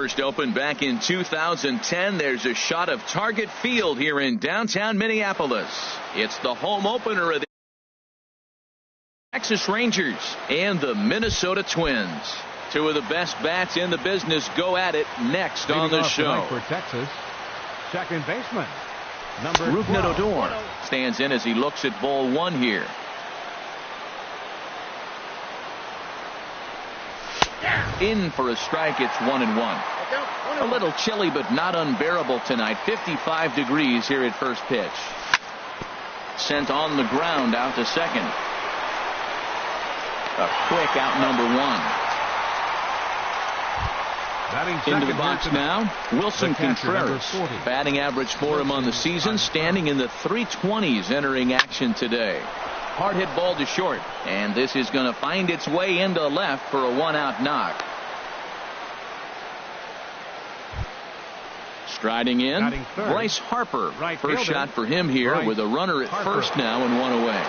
first opened back in 2010. There's a shot of Target Field here in downtown Minneapolis. It's the home opener of the Texas Rangers and the Minnesota Twins. Two of the best bats in the business go at it next on the show. For Texas, second baseman, Rougned Odor stands in as he looks at ball one here. In for a strike. It's 1-1. A little chilly but not unbearable tonight. 55 degrees here at first pitch. Sent on the ground out to second. A quick out, number one. Into the box now, Wilson Contreras. Batting average for him on the season, standing in the 320s entering action today. Hard hit ball to short, and this is going to find its way into left for a one-out knock. Striding in, Bryce Harper. First shot for him here with a runner at first now and one away.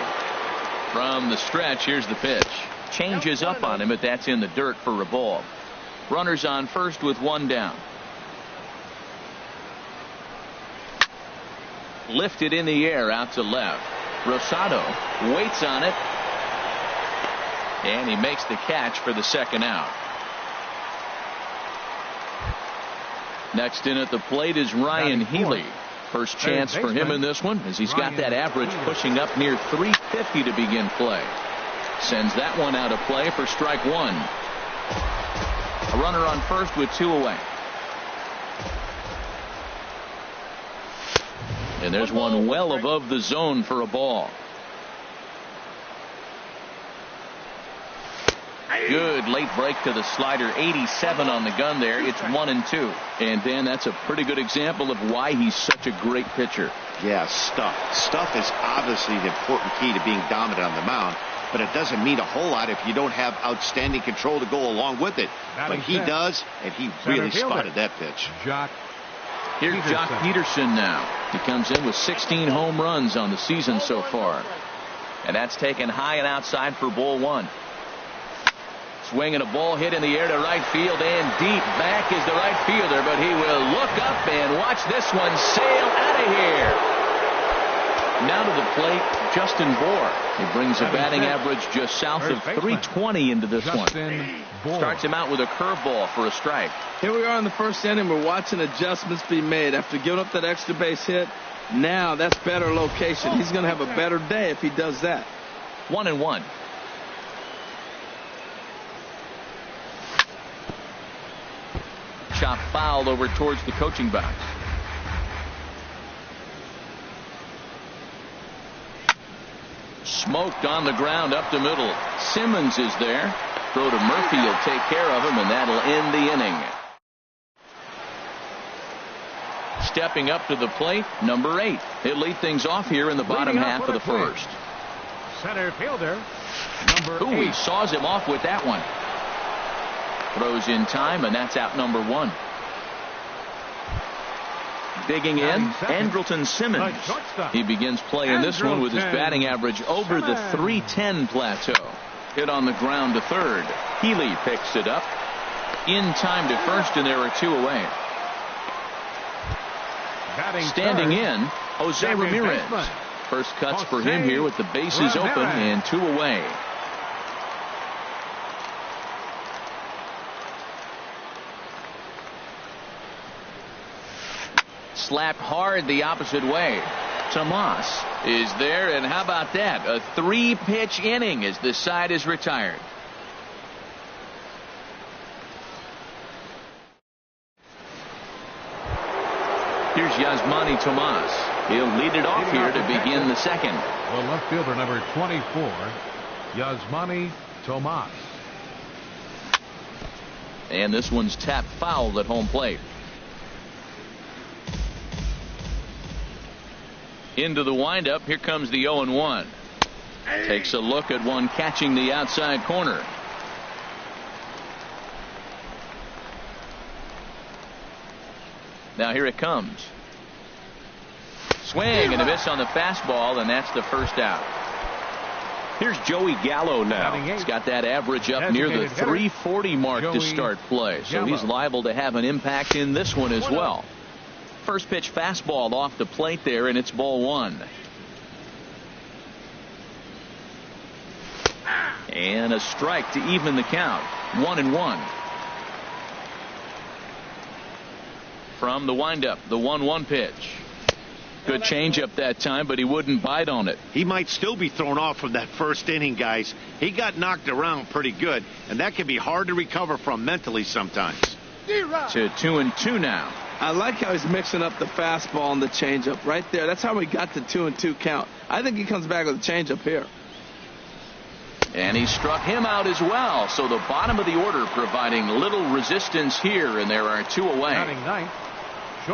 From the stretch, here's the pitch. Changes up on him, but that's in the dirt for a ball. Runners on first with one down. Lifted in the air out to left. Rosado waits on it, and he makes the catch for the second out. Next in at the plate is Ryan Healy. First chance for him in this one, as he's got that average pushing up near 350 to begin play. Sends that one out of play for strike one. A runner on first with two away. And there's one well above the zone for a ball. Good late break to the slider. 87 on the gun there. It's 1-2. And Dan, that's a pretty good example of why he's such a great pitcher. Yeah, stuff. Stuff is obviously the important key to being dominant on the mound. But it doesn't mean a whole lot if you don't have outstanding control to go along with it. But he does, and he really spotted that pitch. Here's Jock Peterson now. He comes in with 16 home runs on the season so far. And that's taken high and outside for ball one. Swinging a ball hit in the air to right field and deep. Back is the right fielder, but he will look up and watch this one sail out of here. Now to the plate, Justin Bour. He brings a batting average just south of 320 into this one. Starts him out with a curveball for a strike. Here we are in the first inning. We're watching adjustments be made after giving up that extra base hit. Now that's better location. He's going to have a better day if he does that. 1-1. Chop foul over towards the coaching box. Smoked on the ground up the middle. Simmons is there. Throw to Murphy will take care of him, and that'll end the inning. Stepping up to the plate, number 8. He'll lead things off here in the bottom half of the first. Center fielder, number 8. He saws him off with that one. Throws in time, and that's out number 1. Digging in, Andrelton Simmons. He begins playing this one with his batting average over the 310 plateau. Hit on the ground to third. Healy picks it up. In time to first, and there are two away. Standing in, Jose Ramirez. First cuts for him here with the bases open and two away. Slapped hard the opposite way. Tomas is there, and how about that? A 3-pitch inning as the side is retired. Here's Yasmani Tomas. He'll lead it off here to begin the second. The left fielder, number 24, Yasmani Tomas. And this one's tapped foul at home plate. Into the windup. Here comes the 0-1. Takes a look at one catching the outside corner. Now here it comes. Swing and a miss on the fastball, and that's the first out. Here's Joey Gallo now. He's got that average up near the 340 mark to start play. So he's liable to have an impact in this one as well. First pitch fastball off the plate there, and it's ball one. And a strike to even the count. 1-1. From the windup, the 1-1 pitch. Good changeup that time, but he wouldn't bite on it. He might still be thrown off from that first inning, guys. He got knocked around pretty good, and that can be hard to recover from mentally sometimes. To 2-2 now. I like how he's mixing up the fastball and the changeup right there. That's how we got the 2-2 count. I think he comes back with a changeup here. And he struck him out as well. So the bottom of the order providing little resistance here, and there are two away.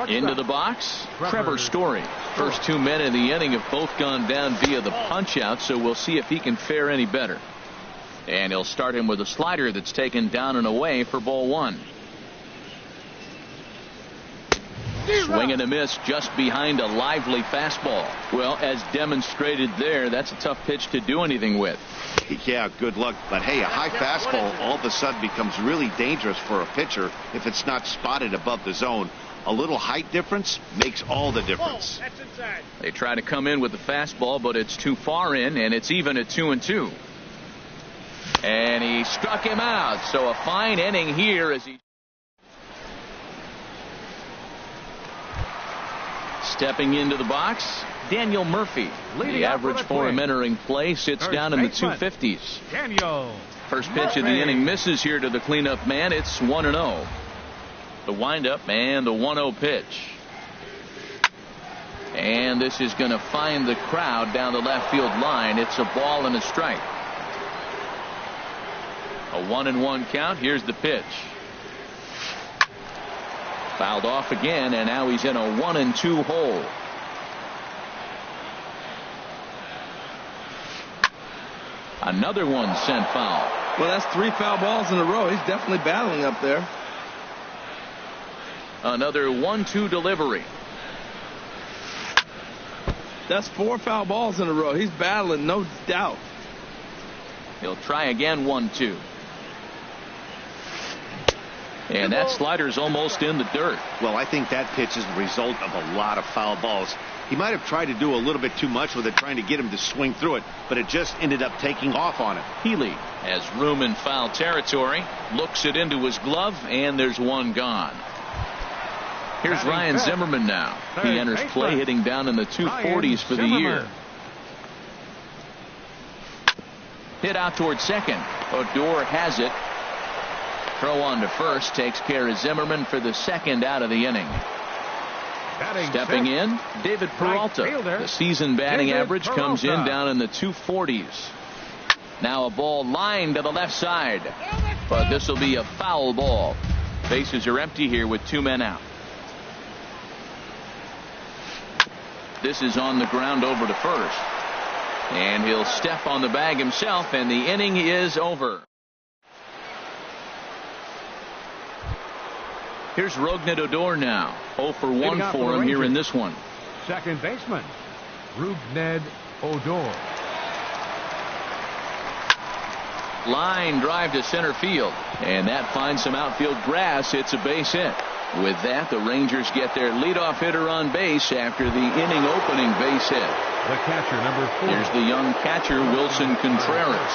Into the box, Trevor Story. First 2 men in the inning have both gone down via the punch out, so we'll see if he can fare any better. And he'll start him with a slider that's taken down and away for ball one. Swing and a miss just behind a lively fastball. Well, as demonstrated there, that's a tough pitch to do anything with. Yeah, good luck. But hey, a high fastball all of a sudden becomes really dangerous for a pitcher if it's not spotted above the zone. A little height difference makes all the difference. They try to come in with the fastball, but it's too far in, and it's even at 2-2. And he struck him out. So a fine inning here as he. Stepping into the box, Daniel Murphy. The average for him entering play sits down in the 250s. First pitch of the inning misses here to the cleanup man. It's 1-0. The windup and the 1-0 pitch. And this is going to find the crowd down the left field line. It's a ball and a strike. A 1-1 count. Here's the pitch. Fouled off again, and now he's in a 1-2 hole. Another one sent foul. Well, that's 3 foul balls in a row. He's definitely battling up there. Another 1-2 delivery. That's 4 foul balls in a row. He's battling, no doubt. He'll try again, 1-2. And that slider's almost in the dirt. Well, I think that pitch is the result of a lot of foul balls. He might have tried to do a little bit too much with it, trying to get him to swing through it, but it just ended up taking off on him. Healy has room in foul territory, looks it into his glove, and there's one gone. Here's Ryan Zimmerman now. He enters play hitting down in the 240s for the year. Hit out towards second. Odor has it. Throw on to first takes care of Zimmerman for the second out of the inning. Stepping in, David Peralta. The season batting average comes in down in the 240s. Now a ball lined to the left side, but this will be a foul ball. Bases are empty here with 2 men out. This is on the ground over to first, and he'll step on the bag himself, and the inning is over. Here's Rougned Odor now. 0 for 1 for him here in this one. Second baseman, Rougned Odor. Line drive to center field, and that finds some outfield grass. It's a base hit. With that, the Rangers get their leadoff hitter on base after the inning opening base hit. The catcher, number 4. Here's the young catcher, Wilson Contreras.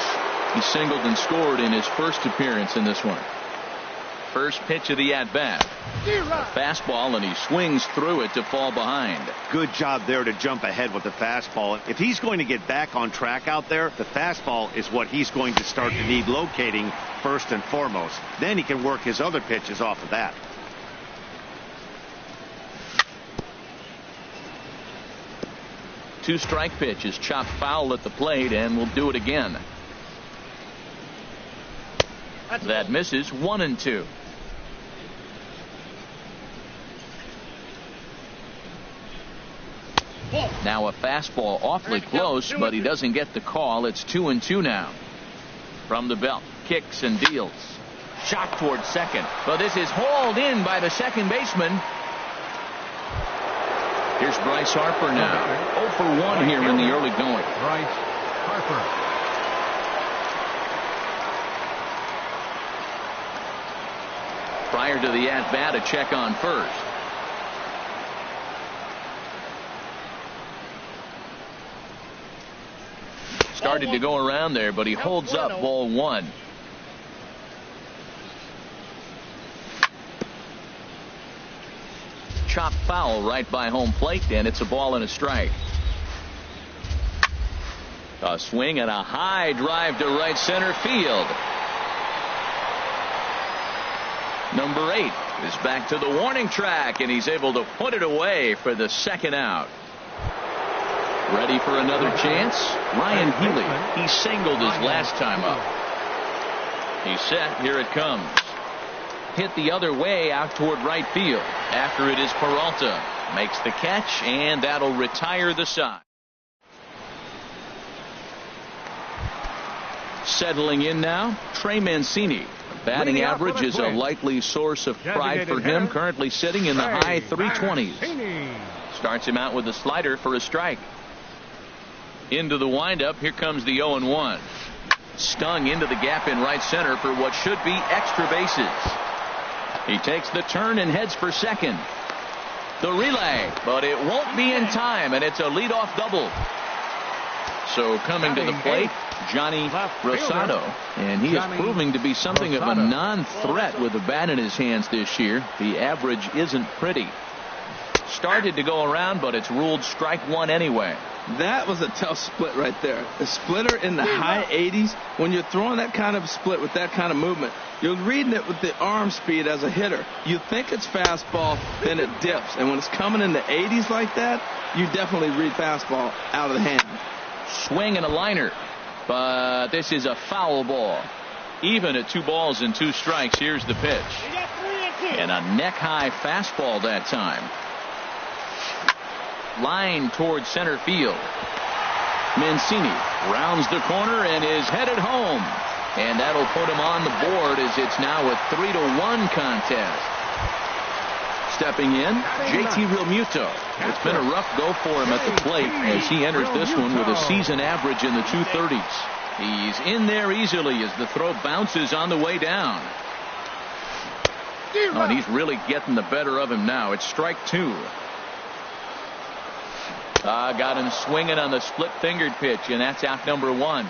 He singled and scored in his first appearance in this one. First pitch of the at-bat. Fastball, and he swings through it to fall behind. Good job there to jump ahead with the fastball. If he's going to get back on track out there, the fastball is what he's going to start to need locating first and foremost. Then he can work his other pitches off of that. Two-strike pitch is chopped foul at the plate, and will do it again. That misses. 1-2. Now a fastball awfully close, but he doesn't get the call. It's 2-2 now. From the belt, kicks and deals. Shot towards second, but this is hauled in by the second baseman. Here's Bryce Harper now. 0 for 1 here in the early going. Bryce Harper. Prior to the at-bat, a check on first. Started to go around there, but he holds up ball one. Chop foul right by home plate, and it's a ball and a strike. A swing and a high drive to right center field. Number 8 is back to the warning track, and he's able to put it away for the second out. Ready for another chance? Ryan Healy. He singled his last time up. He's set. Here it comes. Hit the other way out toward right field. After it is Peralta. Makes the catch, and that'll retire the side. Settling in now, Trey Mancini. Batting average is a likely source of pride for him. Currently sitting in the high 320s. Starts him out with a slider for a strike. Into the windup. Here comes the 0-1. Stung into the gap in right center for what should be extra bases. He takes the turn and heads for second. The relay, but it won't be in time, and it's a leadoff double. So coming to the plate, Johnny Rosado, and he is proving to be something of a non-threat with the bat in his hands this year. The average isn't pretty. Started to go around, but it's ruled strike one anyway. That was a tough split right there. A splitter in the high 80s. When you're throwing that kind of split with that kind of movement, you're reading it with the arm speed as a hitter. You think it's fastball, then it dips. And when it's coming in the 80s like that, you definitely read fastball out of the hand. Swing and a liner. But this is a foul ball. Even at 2 balls and 2 strikes, here's the pitch. And a neck-high fastball that time. Line towards center field. Mancini rounds the corner and is headed home. And that'll put him on the board as it's now a 3-1 contest. Stepping in, JT Realmuto. It's been a rough go for him at the plate as he enters this one with a season average in the 230s. He's in there easily as the throw bounces on the way down. Oh, and he's really getting the better of him now. It's strike 2. Got him swinging on the split-fingered pitch, and that's out number 1.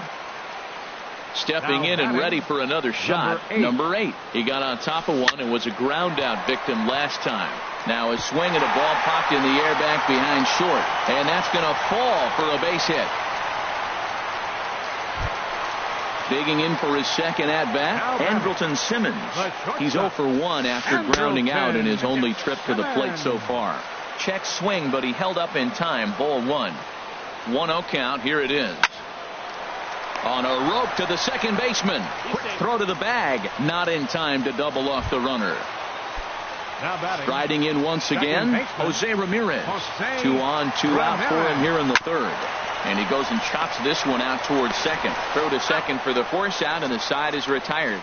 Stepping in and ready for another shot, number 8. He got on top of one and was a ground-out victim last time. Now a swing and a ball popped in the air back behind short, and that's going to fall for a base hit. Digging in for his second at-bat, Andrelton Simmons. He's 0 for 1 after grounding out in his only trip to the plate so far. Check swing, but he held up in time. Ball 1. 1-0 count. Here it is. On a rope to the second baseman. Quick throw to the bag. Not in time to double off the runner. Riding in once again, Jose Ramirez. 2 on, 2 out for him here in the 3rd. And he goes and chops this one out towards second. Throw to second for the force out, and the side is retired.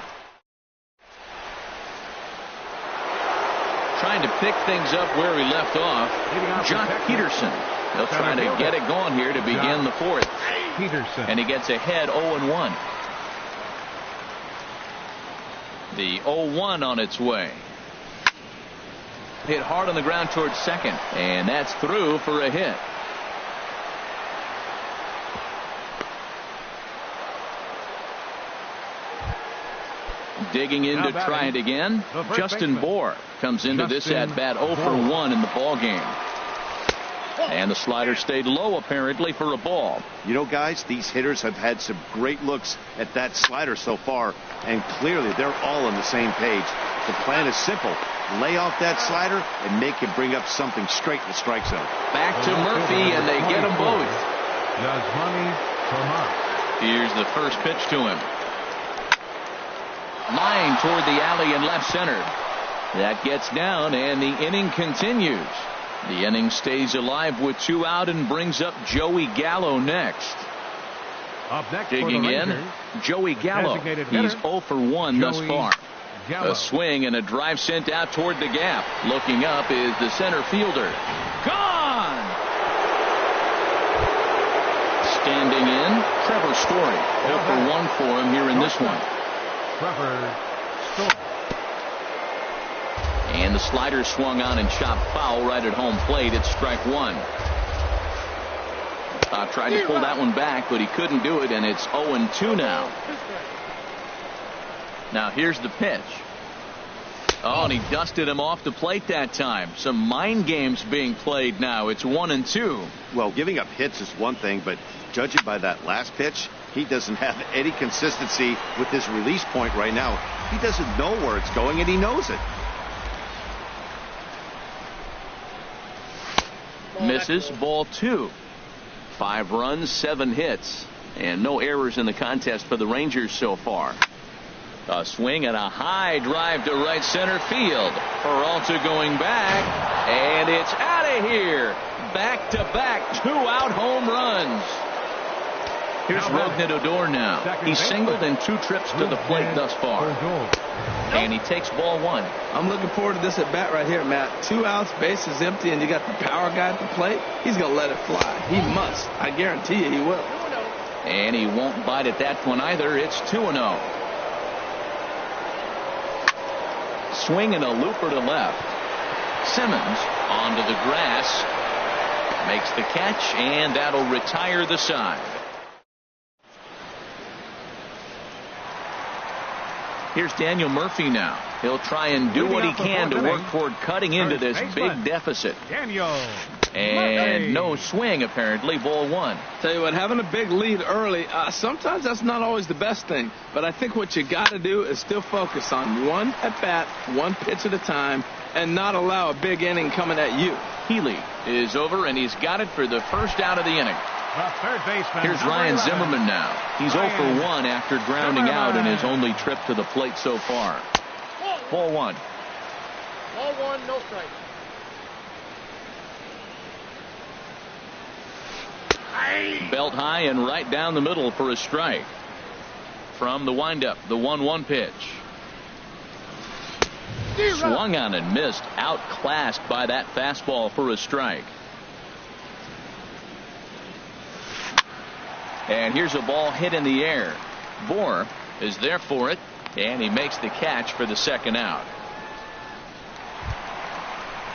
Trying to pick things up where he left off, Jock Peterson. They'll try to get it going here to begin the 4th. And he gets ahead 0-1. The 0-1 on its way. Hit hard on the ground towards second, and that's through for a hit. Digging in to try it again. Justin Bohr comes into this at bat 0 for 1 in the ball game. And the slider stayed low apparently for a ball. You know, guys, these hitters have had some great looks at that slider so far, and clearly they're all on the same page. The plan is simple. Lay off that slider and make him bring up something straight in the strike zone. Back to Murphy, and they get them both. Here's the first pitch to him. Line toward the alley in left center. That gets down, and the inning continues. The inning stays alive with 2 out and brings up Joey Gallo next. Digging in, Joey Gallo. He's 0 for 1 thus far. A swing and a drive sent out toward the gap. Looking up is the center fielder. Gone! Standing in, Trevor Story. 0 for 1 for him here in this one. And the slider swung on and chopped foul right at home plate. It's strike one. Tried to pull that one back, but he couldn't do it, and it's 0-2 now. Now here's the pitch. Oh, and he dusted him off the plate that time. Some mind games being played now. It's 1-2. Well, giving up hits is one thing, but judging by that last pitch, he doesn't have any consistency with his release point right now. He doesn't know where it's going, and he knows it. Misses, ball 2. 5 runs, 7 hits, and no errors in the contest for the Rangers so far. A swing and a high drive to right center field. Peralta going back, and it's out of here. Back-to-back 2-out home runs. Here's Rougned Odor now. He's singled in 2 trips to the plate thus far. And he takes ball 1. I'm looking forward to this at bat right here, Matt. 2 outs, base is empty, and you got the power guy at the plate. He's going to let it fly. He must. I guarantee you he will. And he won't bite at that one either. It's 2-0. Swing and a looper to left. Simmons onto the grass. Makes the catch, and that'll retire the side. Here's Daniel Murphy now. He'll try and do what he can to work toward cutting into this big deficit. And no swing, apparently. Ball 1. Tell you what, having a big lead early, sometimes that's not always the best thing. But I think what you got to do is still focus on one at bat, one pitch at a time, and not allow a big inning coming at you. Healy is over, and he's got it for the first out of the inning. Third baseman. Here's Ryan Zimmerman now. He's 0 for 1 after grounding out in his only trip to the plate so far. Ball 1. Ball 1, no strike. Belt high and right down the middle for a strike. From the windup, the 1-1 pitch. Swung on and missed. Outclassed by that fastball for a strike. And here's a ball hit in the air. Bohr is there for it, and he makes the catch for the second out.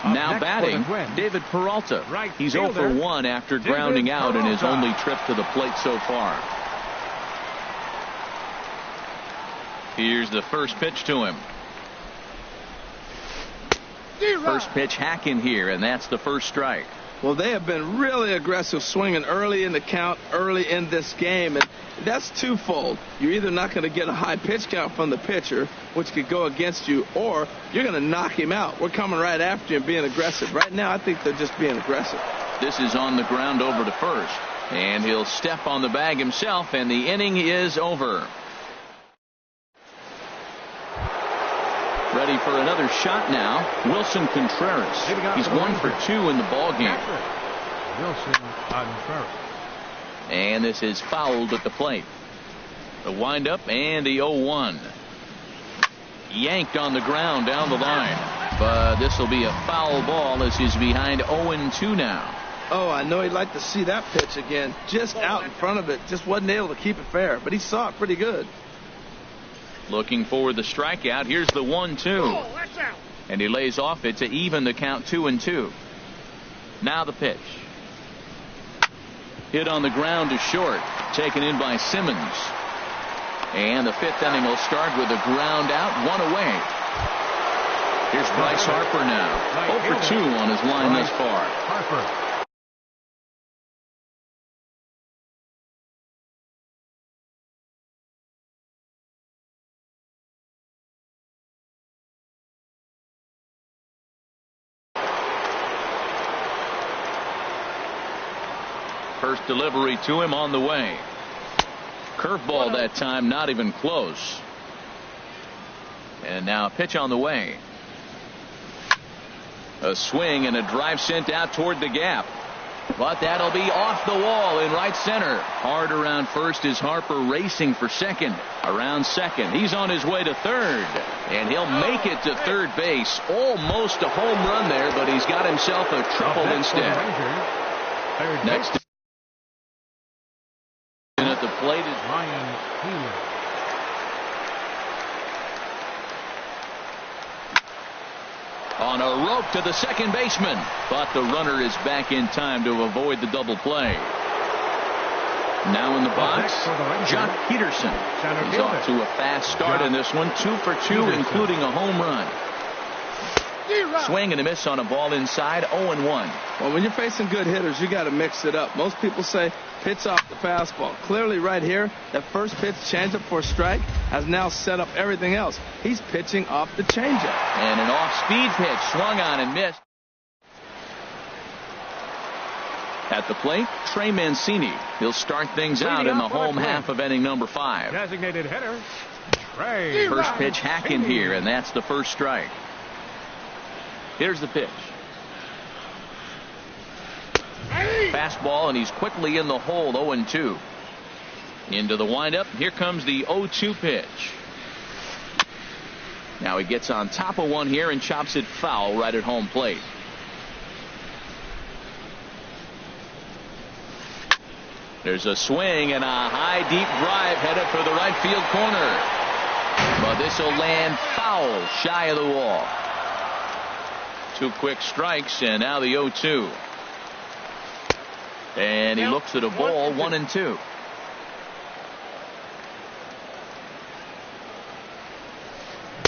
Now batting, David Peralta. He's 0 for 1 after grounding out in his only trip to the plate so far. Here's the first pitch to him. First pitch hack in here, and that's the first strike. Well, they have been really aggressive swinging early in the count, early in this game, and that's twofold. You're either not going to get a high pitch count from the pitcher, which could go against you, or you're going to knock him out. We're coming right after you and being aggressive. Right now, I think they're just being aggressive. This is on the ground over to first, and he'll step on the bag himself, and the inning is over. Ready for another shot now. Wilson Contreras. He's 1 for 2 in the ball game. Wilson Contreras. And this is fouled at the plate. The windup and the 0-1. Yanked on the ground down the line. But this will be a foul ball as he's behind 0-2 now. Oh, I know he'd like to see that pitch again. Just out in front of it. Just wasn't able to keep it fair. But he saw it pretty good. Looking for the strikeout. Here's the 1-2. And he lays off it to even the count 2-2. Now the pitch. Hit on the ground to short. Taken in by Simmons. And the 5th inning will start with a ground out, 1 away. Here's Bryce Harper now. 0 for 2 on his line thus far. Harper. First delivery to him on the way. Curveball that time, not even close. And now a pitch on the way. A swing and a drive sent out toward the gap. But that'll be off the wall in right center. Hard around first is Harper racing for second. Around second. He's on his way to third. And he'll make it to third base. Almost a home run there, but he's got himself a triple instead. Next at the plate is Ryan Healy. On a rope to the second baseman, but the runner is back in time to avoid the double play. Now in the box, Jock Peterson. He's off to a fast start in this one, 2 for 2, including a home run. Swing and a miss on a ball inside, 0-1. Well, when you're facing good hitters, you got to mix it up. Most people say pitch off the fastball. Clearly right here, that first pitch changeup for a strike has now set up everything else. He's pitching off the changeup. And an off-speed pitch, swung on and missed. At the plate, Trey Mancini. He'll start things out in the home half of inning number 5. Designated hitter, Trey. First pitch hacking here, and that's the first strike. Here's the pitch. Fastball, and he's quickly in the hole, 0-2. Into the windup. Here comes the 0-2 pitch. Now he gets on top of one here and chops it foul right at home plate. There's a swing and a high deep drive headed for the right field corner. But this will land foul shy of the wall. 2 quick strikes, and now the 0-2. And he looks at a ball, 1-2.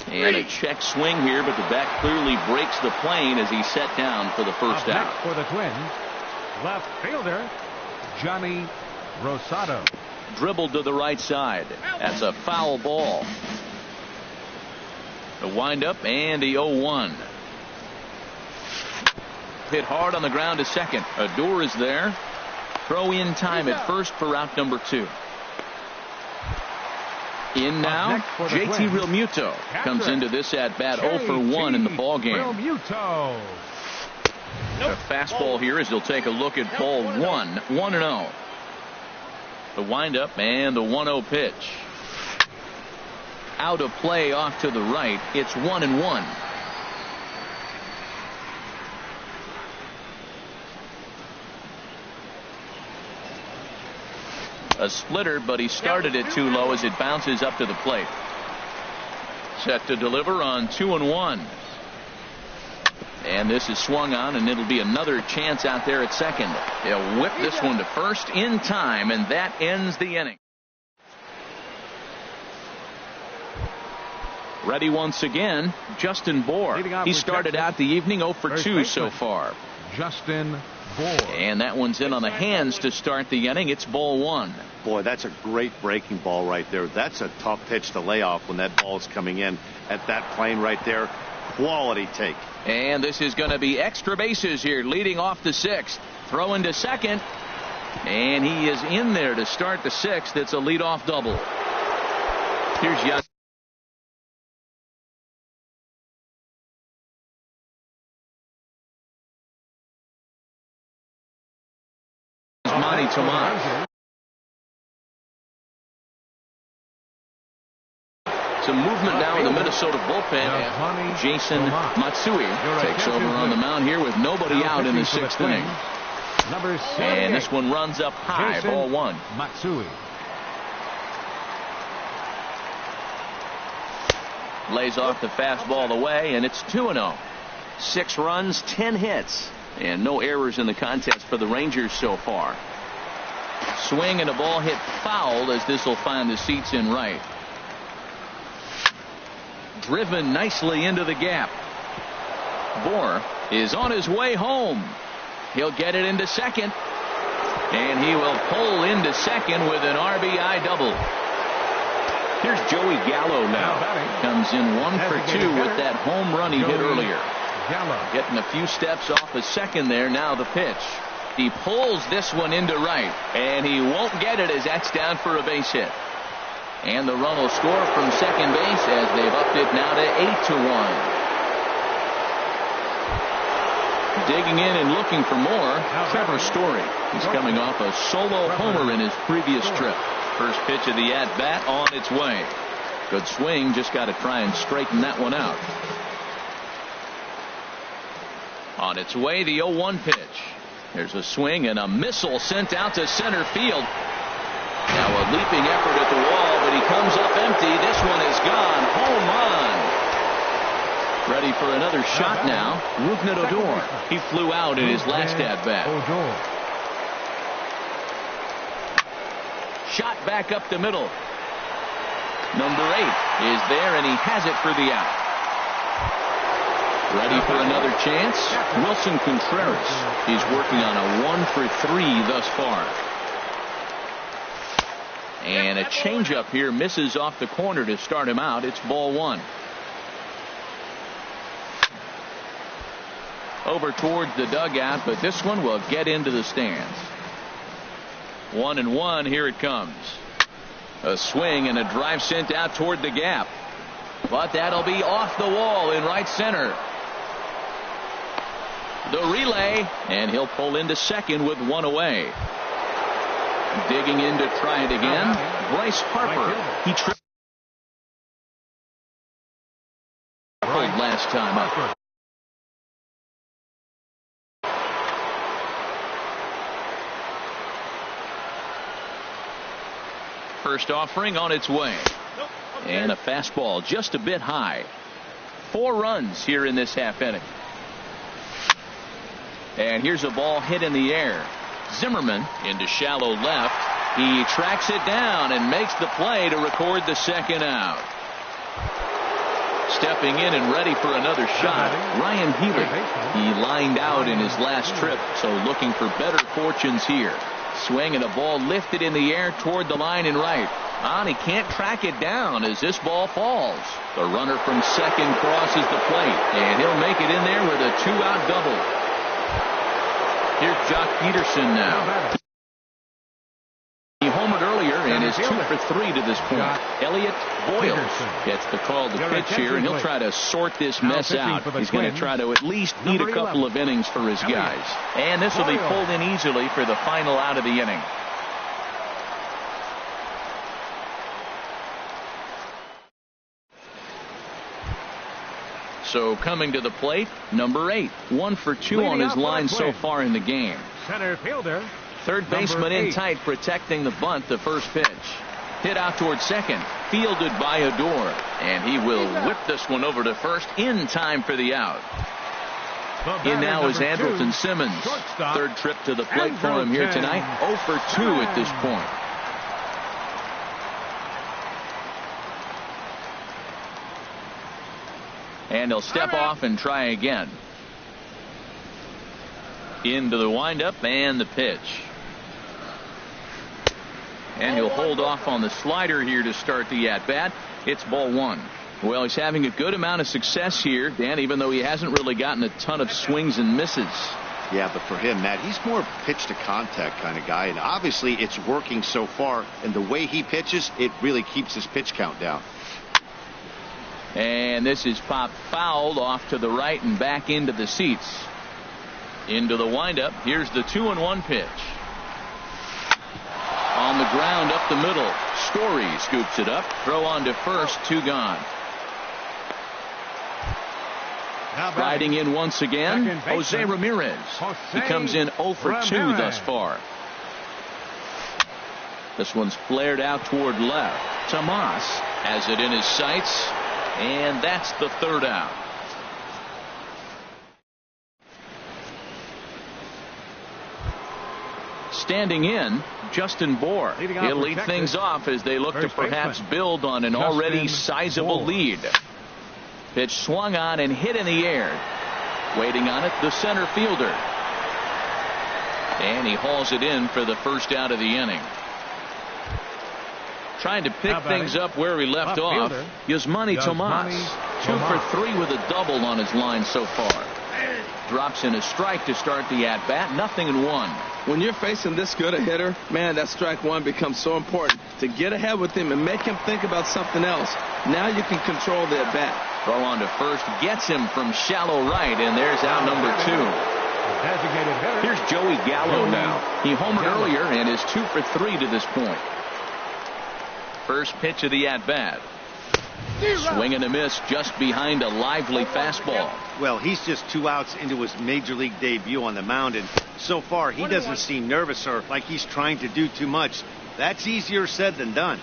And a check swing here, but the bat clearly breaks the plane as he's set down for the first out. For the Twins, left fielder Johnny Rosado. Dribbled to the right side. That's a foul ball. The windup and the 0-1. Hit hard on the ground to second. Odor is there. Throw in time at first for out number 2. In now, JT Realmuto comes into this at bat 0 for 1 in the ball game. Realmuto. The fastball here as he'll take a look at ball 1, 1-0. The windup and the 1-0 pitch. Out of play off to the right. It's 1-1. A splitter, but he started it too low as it bounces up to the plate. Set to deliver on 2-1. And this is swung on, and it'll be another chance out there at second. He'll whip this one to first in time, and that ends the inning. Ready once again, Justin Bour. He started out the evening 0 for 2 so far. Justin Bour. And that one's in on the hands to start the inning. It's ball 1. Boy, that's a great breaking ball right there. That's a tough pitch to lay off when that ball's coming in at that plane right there. Quality take. And this is going to be extra bases here, leading off the 6th. Throw into second. And he is in there to start the 6th. It's a leadoff double. Here's Yaz. Tomas. Some movement now in the Minnesota bullpen. Jason Matsui takes over on the mound here with nobody out in the 6th inning. And this one runs up high, ball 1. Matsui. Lays off the fastball away, and it's 2-0. 6 runs, 10 hits, and no errors in the contest for the Rangers so far. Swing and a ball hit foul as this will find the seats in right. Driven nicely into the gap. Bour is on his way home. He'll get it into second. And he will pull into second with an RBI double. Here's Joey Gallo now. Comes in 1 for 2 with that home run he hit earlier. Getting a few steps off a second there. Now the pitch. He pulls this one into right, and he won't get it as that's down for a base hit. And the run will score from second base as they've upped it now to 8-1. Digging in and looking for more, Trevor Story. He's coming off a solo homer in his previous trip. First pitch of the at-bat on its way. Good swing, just got to try and straighten that one out. On its way, the 0-1 pitch. There's a swing and a missile sent out to center field. Now a leaping effort at the wall, but he comes up empty. This one is gone. Home run. Ready for another shot now. Odor. He flew out in his last at-bat. Shot back up the middle. Number 8 is there, and he has it for the out. Ready for another chance. Wilson Contreras. He's working on a 1-for-3 thus far. And a changeup here misses off the corner to start him out. It's ball 1. Over towards the dugout, but this one will get into the stands. 1-1. Here it comes. A swing and a drive sent out toward the gap. But that'll be off the wall in right center. The relay, and he'll pull into second with 1 away. Digging in to try it again. Bryce Harper. He tripled last time up. First offering on its way. And a fastball just a bit high. 4 runs here in this half inning. And here's a ball hit in the air. Zimmerman into shallow left. He tracks it down and makes the play to record the second out. Stepping in and ready for another shot, Ryan Healy. He lined out in his last trip, so looking for better fortunes here. Swing and a ball lifted in the air toward the line and right. And he can't track it down as this ball falls. The runner from second crosses the plate, and he'll make it in there with a 2-out double. Here's Jock Peterson now. He homered earlier and is 2 for 3 to this point. Elliott Boyles gets the call to pitch here, and he'll try to sort this mess out. He's going to try to at least eat a couple of innings for his guys. And this will be pulled in easily for the final out of the inning. So coming to the plate, number 8, 1 for 2 on his line so far in the game. Center fielder. Third baseman in tight, protecting the bunt. The first pitch hit out towards second, fielded by Odor, and he will whip this one over to first in time for the out. In now is Andrelton Simmons. Third trip to the plate for him here tonight. 0 for 2 at this point. And he'll step off and try again. Into the windup and the pitch. And he'll hold off on the slider here to start the at-bat. It's ball 1. Well, he's having a good amount of success here, Dan, even though he hasn't really gotten a ton of swings and misses. Yeah, but for him, Matt, he's more pitch to contact kind of guy, and obviously it's working so far, and the way he pitches, it really keeps his pitch count down. And this is popped fouled off to the right and back into the seats. Into the windup. Here's the 2-1 pitch. On the ground up the middle. Story scoops it up. Throw on to first. 2 gone. Riding in once again, Jose Ramirez. He comes in 0 for 2 thus far. This one's flared out toward left. Tomas has it in his sights. And that's the 3rd out. Standing in, Justin Bohr. He'll lead things off as they look to perhaps build on an already sizable lead. Pitch swung on and hit in the air. Waiting on it, the center fielder. And he hauls it in for the first out of the inning. Trying to pick things up where he left off. Yasmani Tomas. 2 for 3 with a double on his line so far. Drops in a strike to start the at-bat. 0-1. When you're facing this good a hitter, man, that strike one becomes so important. To get ahead with him and make him think about something else. Now you can control the at-bat. Throw on to first. Gets him from shallow right, and there's out number 2. Here's Joey Gallo now. He homered earlier and is 2 for 3 to this point. First pitch of the at-bat. Swing and a miss just behind a lively fastball. Well, he's just 2 outs into his major league debut on the mound, and so far he doesn't seem nervous or like he's trying to do too much. That's easier said than done.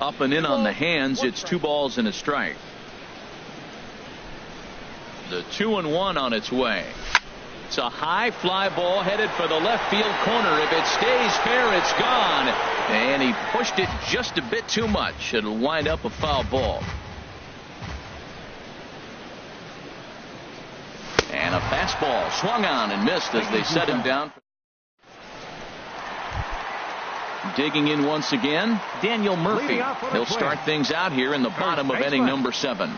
Up and in on the hands. It's 2 balls and a strike. The 2-1 on its way. It's a high fly ball headed for the left field corner. If it stays fair, it's gone. And he pushed it just a bit too much. It'll wind up a foul ball. And a fastball swung on and missed as they set him down. Digging in once again, Daniel Murphy. He'll start things out here in the bottom of inning number 7.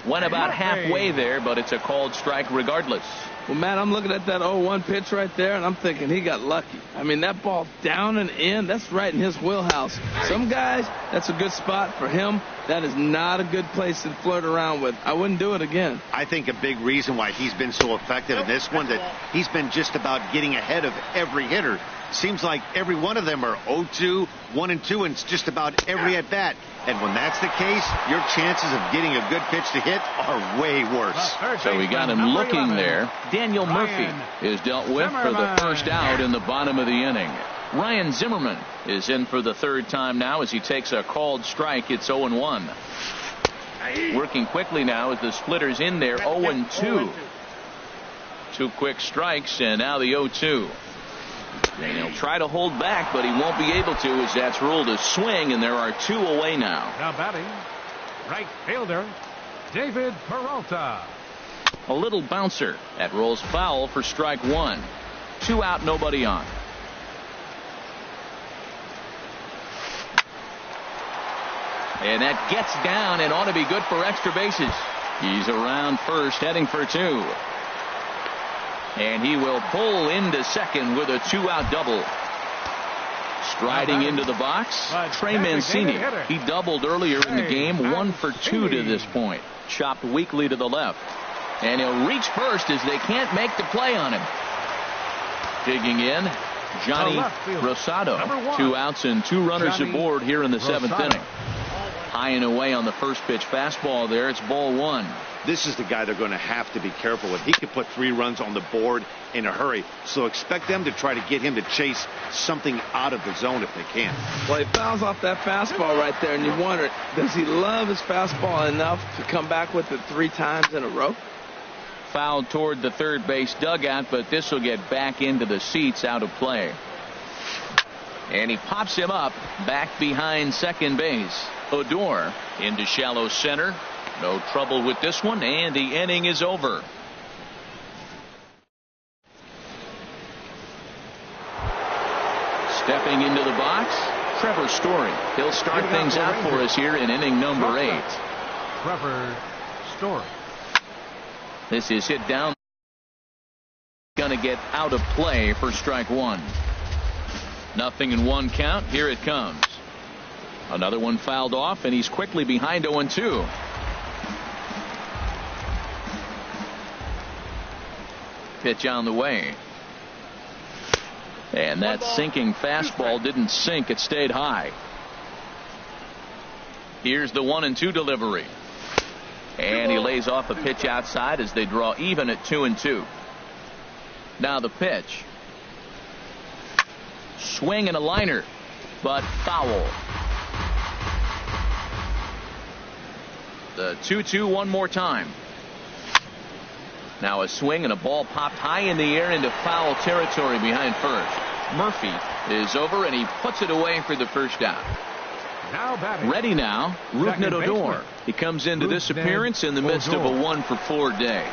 Went about halfway there, but it's a called strike regardless. Well, Matt, I'm looking at that 0-1 pitch right there, and I'm thinking he got lucky. I mean, that ball down and in, that's right in his wheelhouse. Some guys, that's a good spot. For him, that is not a good place to flirt around with. I wouldn't do it again. I think a big reason why he's been so effective in this one, that he's been just about getting ahead of every hitter. Seems like every one of them are 0-2, 1-2, and it's just about every at bat. And when that's the case, your chances of getting a good pitch to hit are way worse. So we got him looking there. Daniel Murphy is dealt with for the first out in the bottom of the inning. Ryan Zimmerman is in for the third time now as he takes a called strike. It's 0-1. Working quickly now as the splitter's in there. 0-2. 2 quick strikes, and now the 0-2. And he'll try to hold back, but he won't be able to, as that's ruled a swing, and there are 2 away now. Now batting, right fielder, David Peralta. A little bouncer. That rolls foul for strike 1. 2 out, nobody on. And that gets down and ought to be good for extra bases. He's around first, heading for 2. And he will pull into second with a 2-out double. Striding into the box, Trey Mancini. He doubled earlier in the game, 1 for 2 to this point. Chopped weakly to the left. And he'll reach first as they can't make the play on him. Digging in, Johnny Rosado. 2 outs and 2 runners aboard here in the 7th inning. High and away on the first pitch fastball there. It's ball 1. This is the guy they're going to have to be careful with. He can put 3 runs on the board in a hurry, so expect them to try to get him to chase something out of the zone if they can. Well, he fouls off that fastball right there, and you wonder, does he love his fastball enough to come back with it 3 times in a row? Fouled toward the third base dugout, but this will get back into the seats, out of play. And he pops him up back behind second base. Odor into shallow center. No trouble with this one, and the inning is over. Stepping into the box, Trevor Story. He'll start things out for us here in inning number 8. Trevor Story. This is hit down. Going to get out of play for strike 1. 0-1 count. Here it comes. Another one fouled off, and he's quickly behind 0-2. Pitch on the way. And that sinking fastball didn't sink. It stayed high. Here's the 1-2 delivery. And he lays off a pitch outside as they draw even at 2-2. Now the pitch. Swing and a liner, but foul. The 2-2 one more time. Now a swing and a ball popped high in the air into foul territory behind first. Murphy is over and he puts it away for the first out. Ready now, Rougned Odor. He comes into this appearance in the midst of a 1-for-4 day.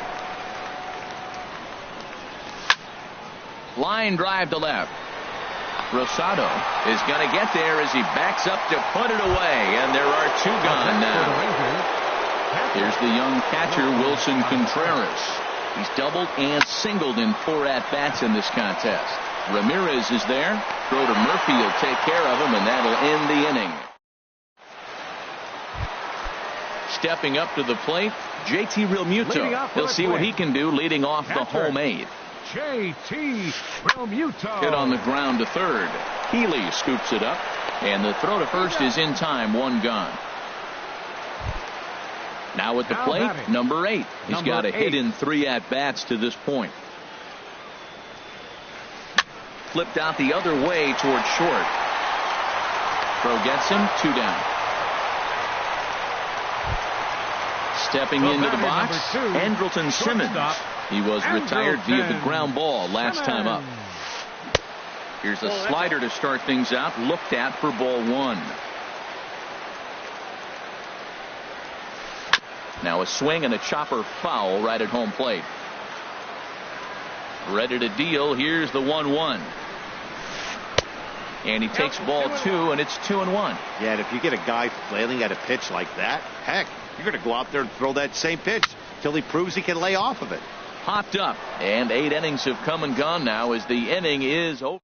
Line drive to left. Rosado is going to get there as he backs up to put it away, and there are 2 gone now. Here's the young catcher, Wilson Contreras. He's doubled and singled in 4 at-bats in this contest. Ramirez is there. Throw to Murphy will take care of him, and that'll end the inning. Stepping up to the plate, JT Realmuto. He'll see what he can do leading off the home 8. JT Realmuto. Hit on the ground to third. Healy scoops it up, and the throw to first is in time. 1 gone. Now at the plate, number 8. He's got a hit in 3 at-bats to this point. Flipped out the other way towards short. Throw gets him. 2 down. Stepping into the box, Andrelton Simmons. He was retired via the ground ball last time up. Here's a slider to start things out, looked at for ball one. Now a swing and a chopper foul right at home plate. Ready to deal. Here's the 1-1. And he takes ball two, and it's 2-1. Yeah, and if you get a guy flailing at a pitch like that, heck, you're going to go out there and throw that same pitch till he proves he can lay off of it. Hopped up, and 8 innings have come and gone now as the inning is over.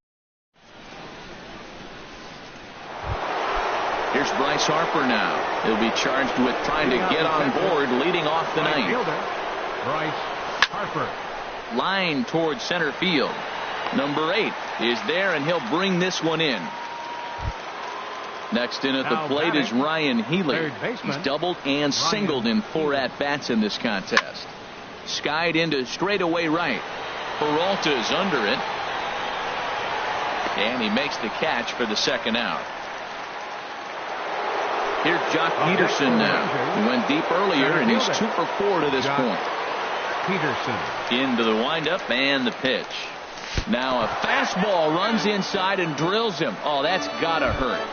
Here's Bryce Harper now. He'll be charged with trying to get on board, leading off the ninth. Bryce Harper. Line towards center field. Number 8 is there, and he'll bring this one in. Next in at the plate is Ryan Healy. He's doubled and singled in 4 at-bats in this contest. Skied into straightaway right. Peralta's under it. And he makes the catch for the second out. Here's Jock Peterson now. He went deep earlier, and he's 2 for 4 to this point. Peterson. Into the windup and the pitch. Now a fastball runs inside and drills him. Oh, that's gotta hurt.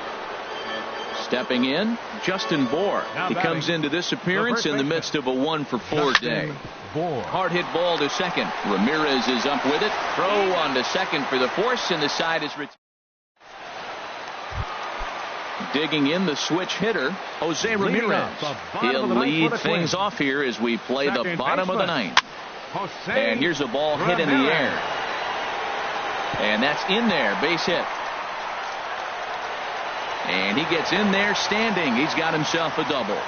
Stepping in, Justin Bohr. He comes into this appearance in the midst of a 1 for 4 day. Hard hit ball to second. Ramirez is up with it. Throw on to second for the force, and the side is retired. Digging in the switch hitter, Jose Ramirez. He'll lead things off here as we play the bottom of the ninth. And here's a ball hit in the air. And that's in there, base hit. And he gets in there standing. He's got himself a double.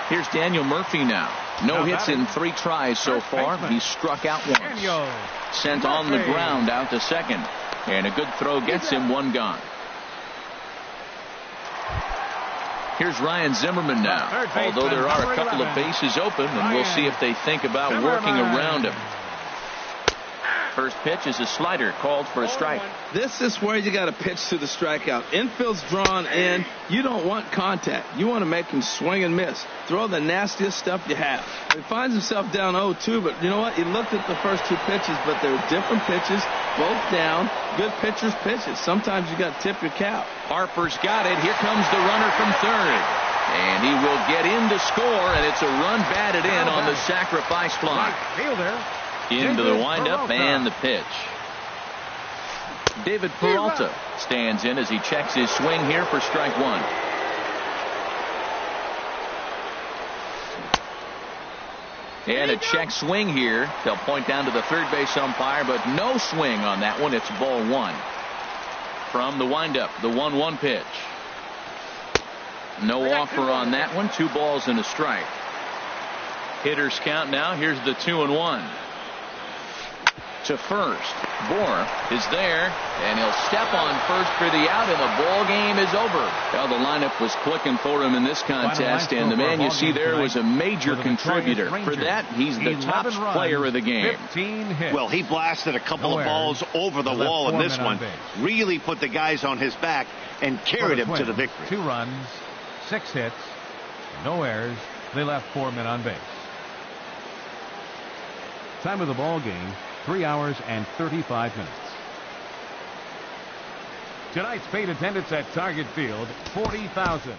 Here's Daniel Murphy now. No hits in 3 tries so far. He's struck out once. Sent on the ground out to second. And a good throw gets him 1 gone. Here's Ryan Zimmerman now. Although there are a couple of bases open, and we'll see if they think about working around him. First pitch is a slider called for a strike. This is where you got to pitch to the strikeout. Infield's drawn in. You don't want contact. You want to make him swing and miss. Throw the nastiest stuff you have. He finds himself down 0-2, but you know what? He looked at the first 2 pitches, but they were different pitches, both down. Good pitchers' pitches. Sometimes you got to tip your cap. Harper's got it. Here comes the runner from third. And he will get in to score, and it's a run batted in on the sacrifice fly. Into the windup and the pitch. David Peralta stands in as he checks his swing here for strike 1. And a check swing here. They'll point down to the third base umpire, but no swing on that one. It's ball 1. From the windup, the 1-1 pitch. No offer on that one. 2 balls and a strike. Hitters count now. Here's the 2-1. To first. Bohr is there, and he'll step on first for the out, and the ball game is over. Well, the lineup was clicking for him in this contest, and the man you see there was a major contributor. For that, he's the top player of the game. Well, he blasted a couple of balls over the wall in this one. Really put the guys on his back and carried him to the victory. 2 runs, 6 hits, no errors. They left 4 men on base. Time of the ball game, 3 hours and 35 minutes. Tonight's paid attendance at Target Field, 40,000.